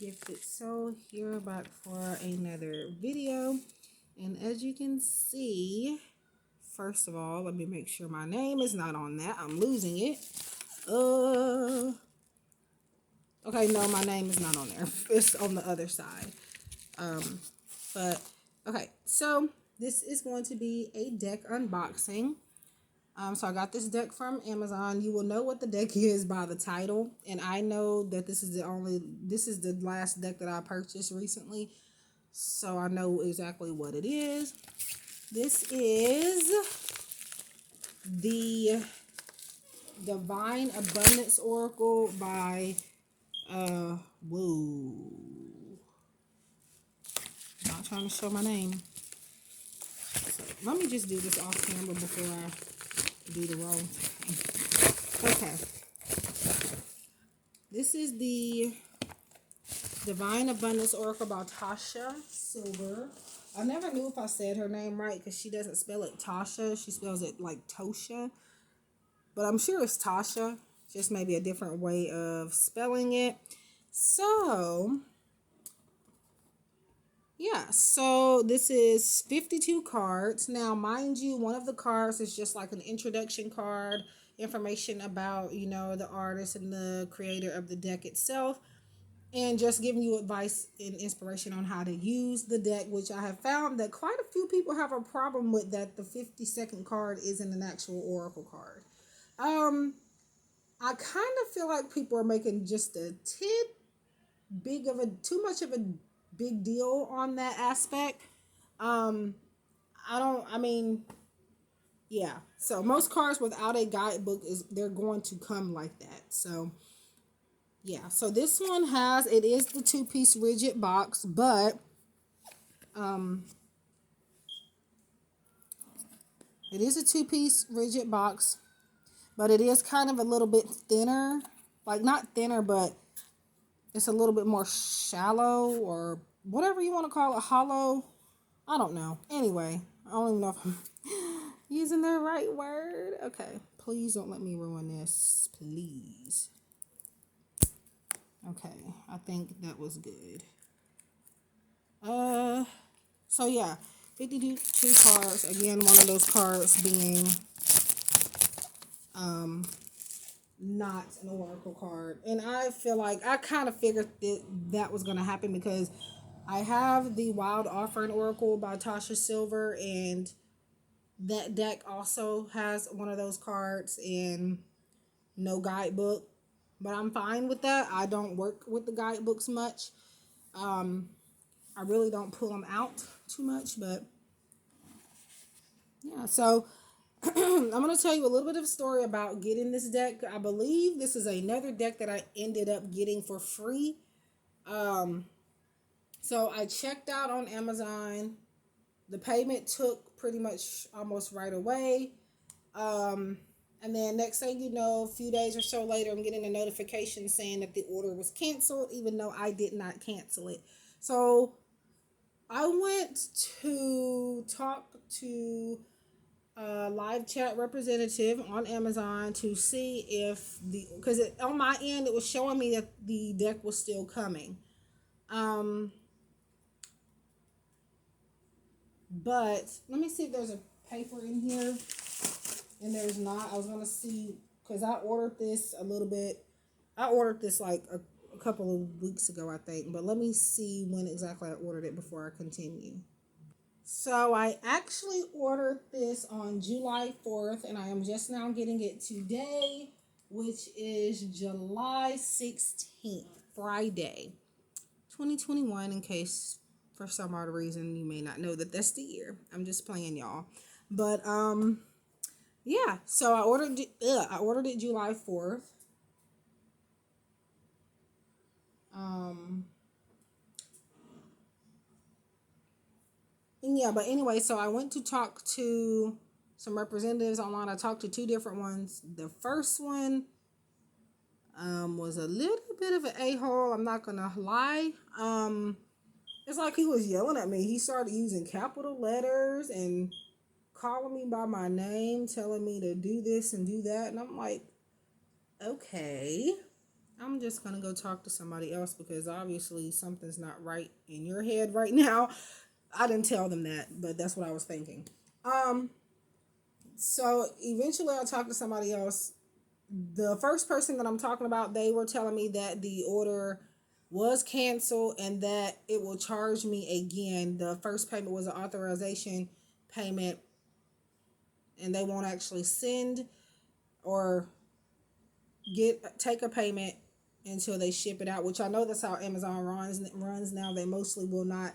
Gifted Soul here, back for another video. And as you can see, first of all, let me make sure my name is not on that. I'm losing it. Okay, no, my name is not on there. It's on the other side. But okay, so this is going to be a deck unboxing. So I got this deck from Amazon. You will know what the deck is by the title, and I know that this is the last deck that I purchased recently, so I know exactly what it is. This is the Divine Abundance Oracle by whoa. Not trying to show my name. So let me just do this off camera before I do the wrong thing. Okay. This is the Divine Abundance Oracle by Tosha Silver. I never knew if I said her name right because she doesn't spell it Tosha. She spells it like Tosha. But I'm sure it's Tosha. Just maybe a different way of spelling it. So yeah, so this is 52 cards. Now, mind you, one of the cards is just like an introduction card, information about, the artist and the creator of the deck itself, and just giving you advice and inspiration on how to use the deck, which I have found that quite a few people have a problem with, that the 52nd card isn't an actual oracle card. I kind of feel like people are making just a too much of a big deal on that aspect. Yeah. So most cards without a guidebook they're going to come like that. So yeah. So this one it is the 2-piece rigid box, but it is a 2-piece rigid box, but it is kind of a little bit thinner, like not thinner, but it's a little bit more shallow, or whatever you want to call it, hollow. I don't know. Anyway, I don't even know if I'm using the right word. Okay, please don't let me ruin this, please. Okay, I think that was good. So yeah, 52 cards. Again, one of those cards being not an oracle card, and I feel like I kind of figured that was going to happen because I have the Wild Offering Oracle by Tosha Silver, and that deck also has one of those cards and no guidebook, but I'm fine with that. I don't work with the guidebooks much. I really don't pull them out too much, but yeah. So I'm going to tell you a little bit of a story about getting this deck. I believe this is another deck that I ended up getting for free. So I checked out on Amazon. The payment took pretty much almost right away. And then next thing you know, a few days or so later, I'm getting a notification saying that the order was canceled, even though I did not cancel it. So I went to talk to a live chat representative on Amazon to see if because on my end, it was showing me that the deck was still coming. But let me see if there's a paper in here. And there's not. I was going to see, because I ordered this like a couple of weeks ago, I think. But let me see when exactly I ordered it before I continue. So I actually ordered this on July 4th, and I am just now getting it today, which is July 16th, Friday, 2021, in case for some odd reason you may not know that that's the year. I'm just playing, y'all. But, yeah, so I ordered it July 4th. And yeah, but anyway, so I went to talk to some representatives online. I talked to 2 different ones. The first one was a little bit of an a-hole, I'm not gonna lie. It's like he was yelling at me. He started using capital letters and calling me by my name, telling me to do this and do that, and I'm like, okay. I'm just gonna go talk to somebody else because obviously something's not right in your head right now. I didn't tell them that, but that's what I was thinking. Um, so eventually I talked to somebody else. The first person that I'm talking about, they were telling me that the order was canceled and that it will charge me again. The first payment was an authorization payment, and they won't actually send or take a payment until they ship it out, which I know that's how Amazon runs now. They mostly will not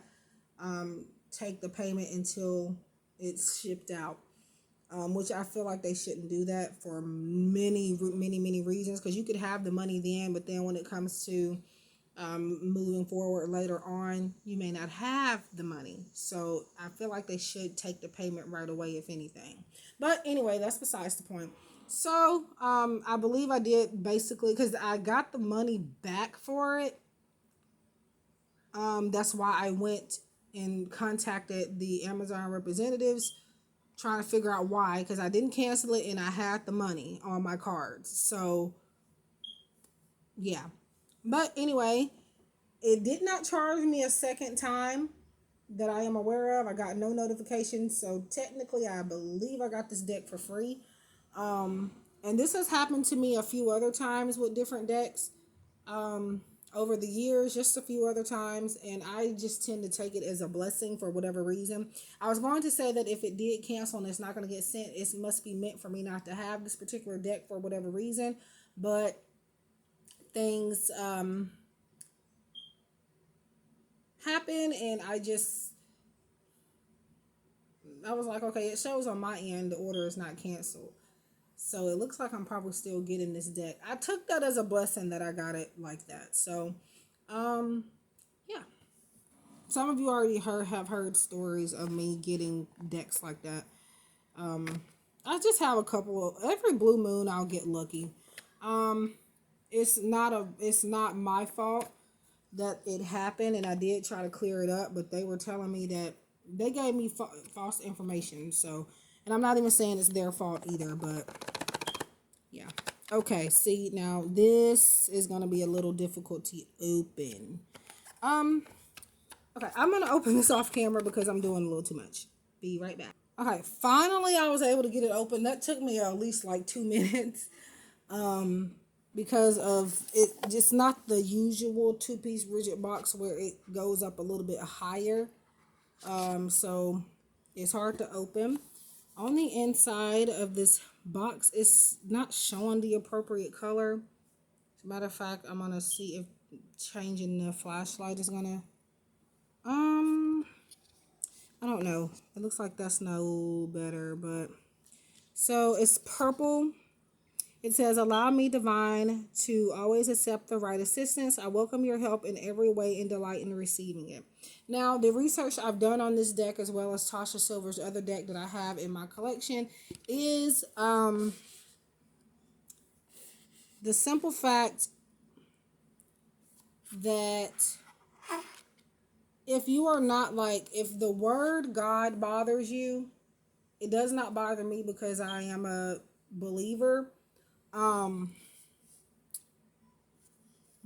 take the payment until it's shipped out, which I feel like they shouldn't do that for many reasons, because you could have the money then, but then when it comes to moving forward later on, you may not have the money. So I feel like they should take the payment right away, if anything. But anyway, that's besides the point. So I believe I did basically, because I got the money back for it. That's why I went and contacted the Amazon representatives, trying to figure out why, because I didn't cancel it and I had the money on my cards. So yeah. But anyway, it did not charge me a second time that I am aware of. I got no notification. So technically, I believe I got this deck for free. And this has happened to me a few other times with different decks over the years, just a few other times. And I just tend to take it as a blessing for whatever reason. I was going to say that if it did cancel and it's not going to get sent, it must be meant for me not to have this particular deck for whatever reason. But things happen, and I was like, okay, it shows on my end the order is not canceled. So it looks like I'm probably still getting this deck. I took that as a blessing that I got it like that. So, yeah. Some of you already have heard stories of me getting decks like that. I just have a couple of, every blue moon I'll get lucky. It's not my fault that it happened, and I did try to clear it up, but they were telling me that they gave me false information. So, and I'm not even saying it's their fault either, but yeah. Okay, see, now this is going to be a little difficult to open. Okay, I'm going to open this off camera because I'm doing a little too much. Be right back. Okay, finally I was able to get it open. That took me at least like 2 minutes. Because of it, just not the usual 2-piece rigid box where it goes up a little bit higher. So it's hard to open. On the inside of this box, it's not showing the appropriate color. As a matter of fact, I'm gonna see if changing the flashlight is gonna, I don't know. It looks like that's no better, but so it's purple. It says, allow me, divine, to always accept the right assistance. I welcome your help in every way and delight in receiving it. Now, the research I've done on this deck, as well as Tosha Silver's other deck that I have in my collection, is the simple fact that if you are not like, if the word God bothers you, it does not bother me because I am a believer.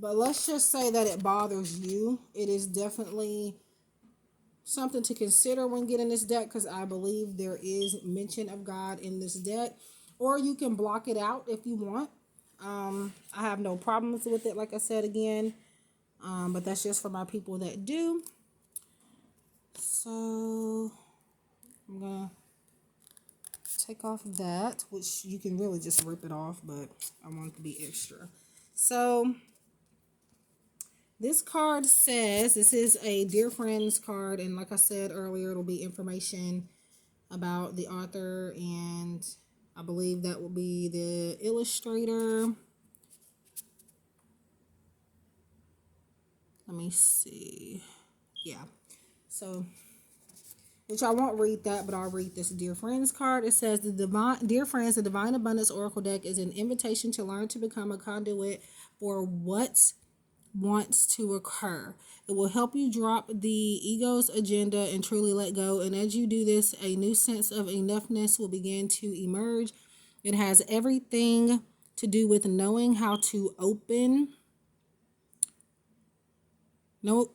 But let's just say that it bothers you. It is definitely something to consider when getting this deck, because I believe there is mention of God in this deck. Or you can block it out if you want. I have no problems with it, like I said again. But that's just for my people that do. So I'm going to take off that, which you can really just rip it off, but I want it to be extra. So this card says, this is a Dear Friends card, and like I said earlier, it'll be information about the author, and I believe that will be the illustrator. Let me see. Yeah. So, which I won't read that, but I'll read this Dear Friends card. It says, Dear Friends, the Divine Abundance Oracle deck is an invitation to learn to become a conduit for what's wants to occur. It will help you drop the ego's agenda and truly let go. And as you do this, a new sense of enoughness will begin to emerge. It has everything to do with knowing how to open No,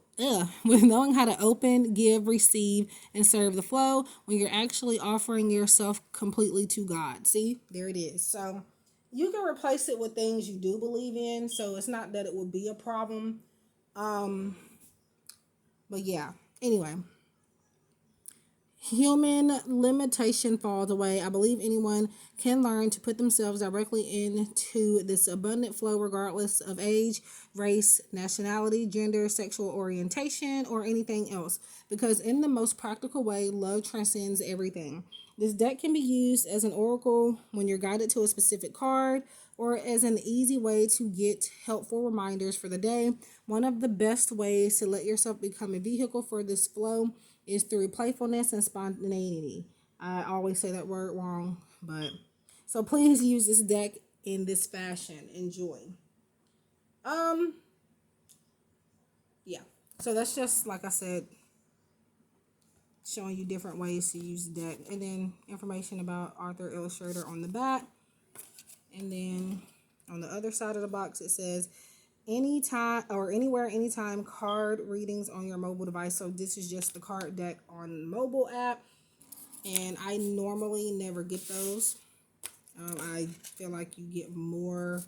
with knowing how to open, give, receive, and serve the flow when you're actually offering yourself completely to God. See, there it is. So you can replace it with things you do believe in. So it's not that it will be a problem. But yeah. Anyway, human limitation falls away. I believe anyone can learn to put themselves directly into this abundant flow, regardless of age, race, nationality, gender, sexual orientation, or anything else. Because in the most practical way, love transcends everything. This deck can be used as an oracle when you're guided to a specific card, or as an easy way to get helpful reminders for the day. One of the best ways to let yourself become a vehicle for this flow is through playfulness and spontaneity. I always say that word wrong, but so please use this deck in this fashion. Enjoy. Um, yeah. So that's just like I said, showing you different ways to use the deck, and then information about author illustrator on the back, and then on the other side of the box it says anytime or anywhere anytime card readings on your mobile device. So this is just the card deck on the mobile app, and I normally never get those. I feel like you get more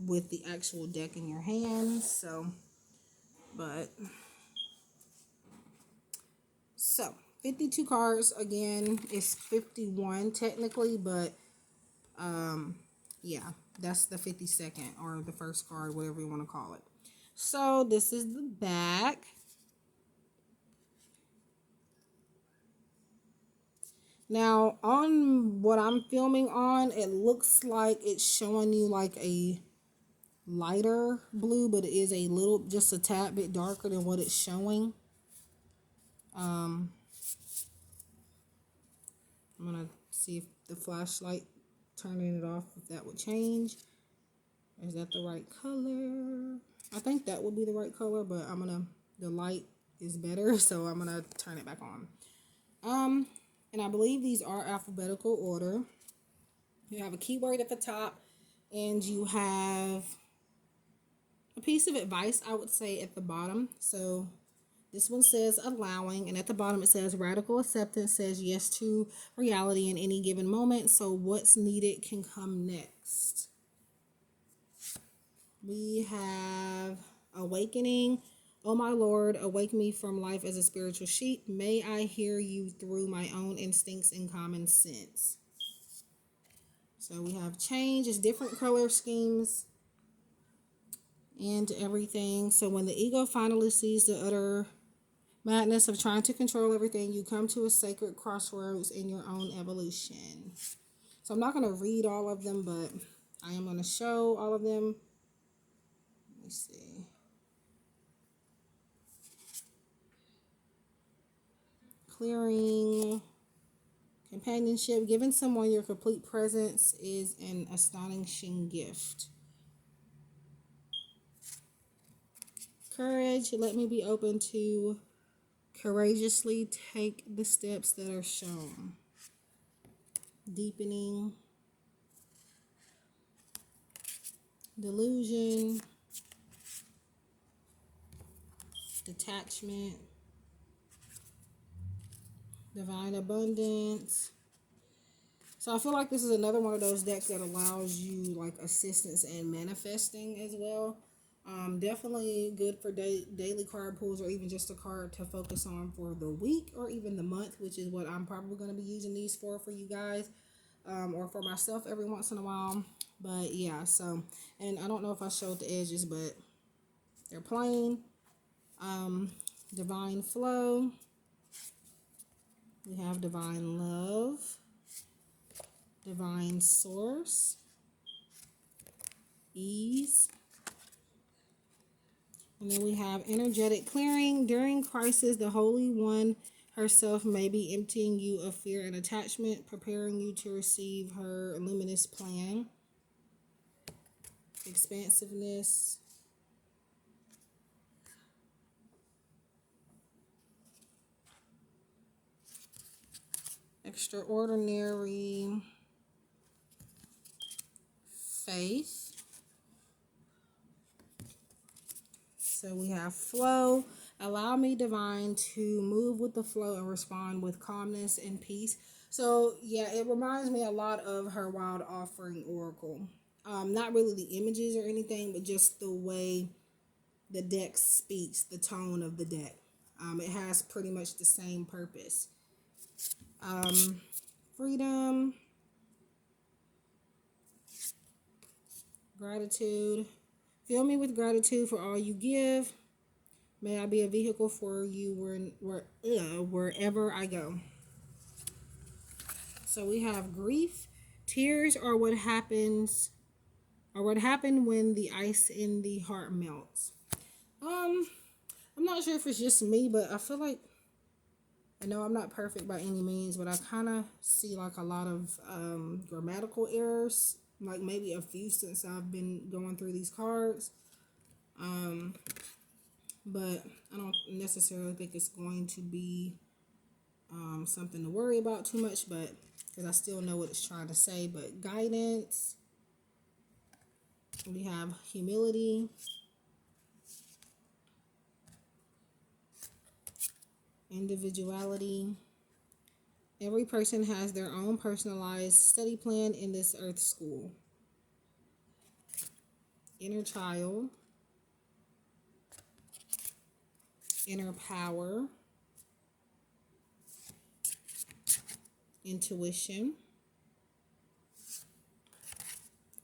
with the actual deck in your hands. So 52 cards again. It's 51 technically, but yeah, that's the 52nd or the first card, whatever you want to call it. So this is the back. Now, on what I'm filming on, it looks like it's showing you like a lighter blue, but it is a little, just a tad bit darker than what it's showing. I'm going to see if the flashlight, turning it off, if that would change. Is that the right color? I think that would be the right color, but the light is better, so I'm going to turn it back on. And I believe these are alphabetical order. You have a keyword at the top, and you have a piece of advice, I would say, at the bottom. So this one says allowing, and at the bottom it says radical acceptance says yes to reality in any given moment. So what's needed can come next. We have awakening. Oh my Lord, awake me from life as a spiritual sheep. May I hear you through my own instincts and common sense. So we have change, is different color schemes and everything. So when the ego finally sees the utter madness of trying to control everything, you come to a sacred crossroads in your own evolution. So I'm not going to read all of them, but I am going to show all of them. Let me see. Clearing. Companionship. Giving someone your complete presence is an astonishing gift. Courage. Let me be open to courageously take the steps that are shown. Deepening. Delusion. Detachment. Divine abundance. So I feel like this is another one of those decks that allows you like assistance and manifesting as well. Definitely good for daily card pulls, or even just a card to focus on for the week or even the month, which is what I'm probably going to be using these for you guys, or for myself every once in a while. But yeah, so, and I don't know if I showed the edges, but they're plain. Divine flow. We have divine love. Divine source. Ease. And then we have energetic clearing. During crisis, the Holy One herself may be emptying you of fear and attachment, preparing you to receive her luminous plan. Expansiveness. Extraordinary. Faith. So we have flow. Allow me, divine, to move with the flow and respond with calmness and peace. So yeah, it reminds me a lot of her Wild Offering Oracle. Not really the images or anything, but just the way the deck speaks, the tone of the deck. It has pretty much the same purpose. Freedom, gratitude. Fill me with gratitude for all you give. May I be a vehicle for you wherever I go. So we have grief. Tears are what happens, or what happened when the ice in the heart melts. I'm not sure if it's just me, but I feel like, I know I'm not perfect by any means, but I kind of see like a lot of grammatical errors, like maybe a few since I've been going through these cards. But I don't necessarily think it's going to be something to worry about too much, but because I still know what it's trying to say. But guidance, we have humility, individuality. Every person has their own personalized study plan in this earth school. Inner child, inner power, intuition,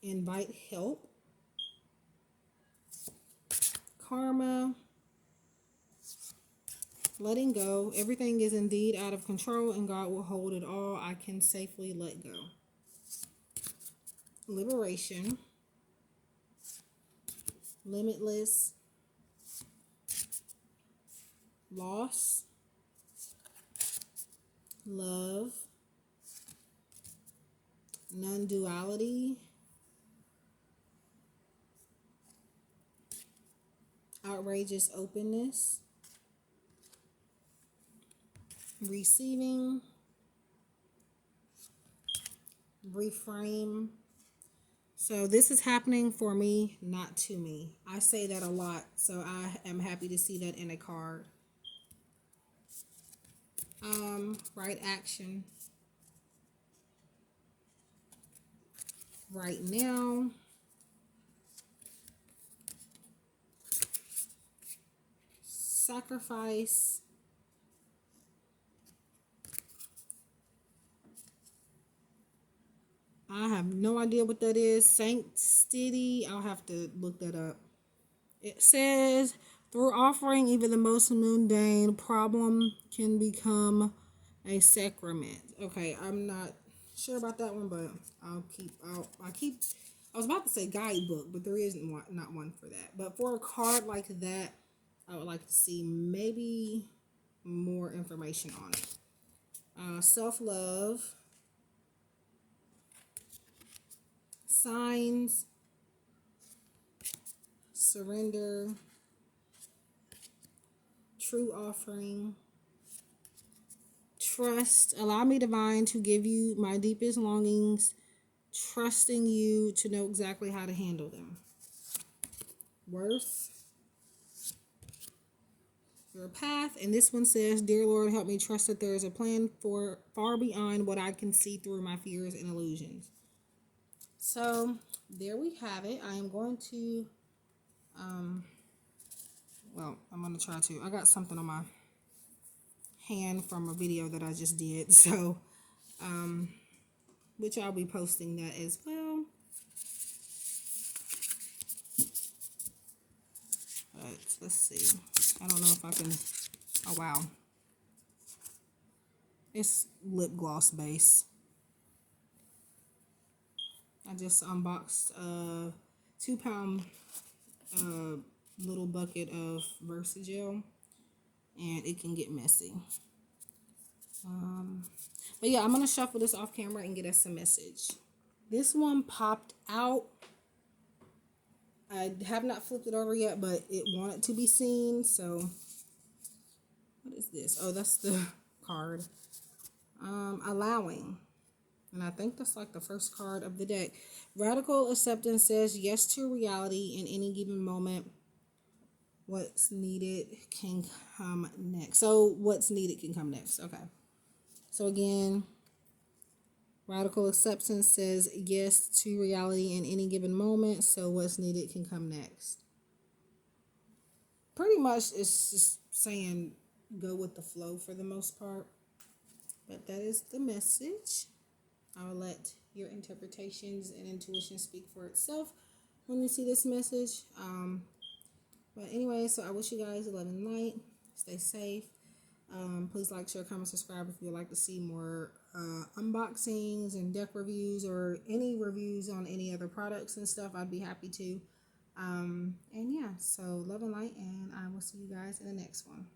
invite help, karma, letting go. Everything is indeed out of control and God will hold it all. I can safely let go. Liberation, limitless, loss, love, non-duality, outrageous openness, receiving, reframe. So this is happening for me, not to me. I say that a lot, so I am happy to see that in a card. Right action. Right now. Sacrifice. I have no idea what that is. Sanctity. I'll have to look that up. It says, through offering even the most mundane problem can become a sacrament. Okay, I'm not sure about that one, but I was about to say guidebook, but there isn't one, not one for that. But for a card like that, I would like to see maybe more information on it. Self-love, signs, surrender, true offering, trust. Allow me, divine, to give you my deepest longings, trusting you to know exactly how to handle them. Worth, your path. And this one says, dear Lord, help me trust that there is a plan for far beyond what I can see through my fears and illusions. So there we have it. I am going to I'm going to try to. I got something on my hand from a video that I just did. So, which I'll be posting that as well. But let's see. I don't know if I can. Oh, wow. It's lip gloss base. I just unboxed a 2-pound little bucket of Versagel, and it can get messy. But yeah, I'm gonna shuffle this off camera and get us a message. This one popped out. I have not flipped it over yet, but it wanted to be seen. So what is this? Oh, that's the card. Allowing. And I think that's like the first card of the deck. Radical acceptance says yes to reality in any given moment. What's needed can come next. So what's needed can come next. Okay. So again, radical acceptance says yes to reality in any given moment. So what's needed can come next. Pretty much it's just saying go with the flow for the most part. But that is the message. I'll let your interpretations and intuition speak for itself when you see this message. But anyway, so I wish you guys love and light. Stay safe. Please like, share, comment, subscribe if you would like to see more unboxings and deck reviews or any reviews on any other products and stuff. I'd be happy to. And yeah, so love and light, and I will see you guys in the next one.